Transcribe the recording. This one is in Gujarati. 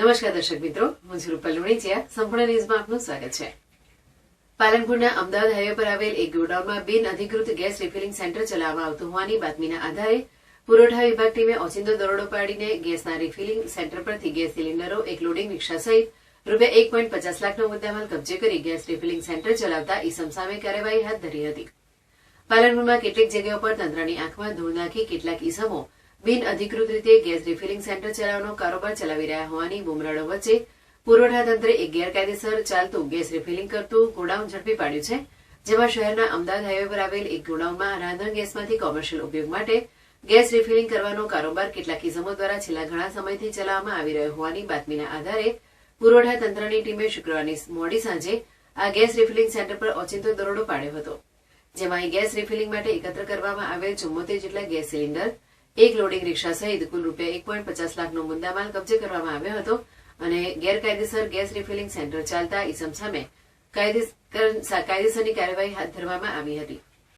નમસ્કાર દર્શક મિત્રો, હું છું રૂપલ લુણીચિયા. સંપૂર્ણ ન્યૂઝમાં આપનું સ્વાગત છે. પાલનપુરના અમદાવાદ હાઈવે પર આવેલ એક ગોડાઉનમાં બિન અધિકૃત ગેસ રિફિલિંગ સેન્ટર ચલાવવામાં આવતું હોવાની બાતમીના આધારે પુરવઠા વિભાગ ટીમે ઓચિંતો દરોડો પાડીને ગેસના રિફિલિંગ સેન્ટર પરથી ગેસ સિલિન્ડરો, એક લોડિંગ રિક્ષા સહિત રૂપિયા 1.50 લાખનો મુદ્દામાલ કબજે કરી ગેસ રિફિલિંગ સેન્ટર ચલાવતા ઈસમ સામે કાર્યવાહી હાથ ધરી હતી. પાલનપુરમાં કેટલીક જગ્યાઓ પર તંત્રની આંખમાં ધૂળ નાખી કેટલાક ઈસમો બિન અધિકૃત રીતે ગેસ રિફિલિંગ સેન્ટર ચલાવવાનો કારોબાર ચલાવી રહ્યા હોવાની બુમરાળો વચ્ચે પુરવઠા તંત્રે એક ગેરકાયદેસર ચાલતું ગેસ રિફિલિંગ કરતું ગોડાઉન ઝડપી પાડ્યું છે. જેમાં શહેરના અમદાવાદ હાઈવે પર આવેલ એક ગોડાઉનમાં રાંધણ ગેસમાંથી કોમર્શિયલ ઉપયોગ માટે ગેસ રિફિલિંગ કરવાનો કારોબાર કેટલાક ઈસમો દ્વારા છેલ્લા ઘણા સમયથી ચલાવવામાં આવી રહ્યો હોવાની બાતમીના આધારે પુરવઠા તંત્રની ટીમે શુક્રવારની મોડી સાંજે આ ગેસ રિફિલિંગ સેન્ટર પર ઓચિંતો દરોડો પાડ્યો હતો. જેમાં ગેસ રિફિલિંગ માટે એકત્ર કરવામાં આવેલ 74 જેટલા ગેસ સિલિન્ડર, એક લોડિંગ રિક્ષા સહિત કુલ રૂપિયા 1.50 લાખનો મુદ્દામાલ કબજે કરવામાં આવ્યો હતો અને ગેરકાયદેસર ગેસ રિફિલિંગ સેન્ટર ચાલતા ઈસમ સામે કાયદેસરની કાર્યવાહી હાથ ધરવામાં આવી હતી.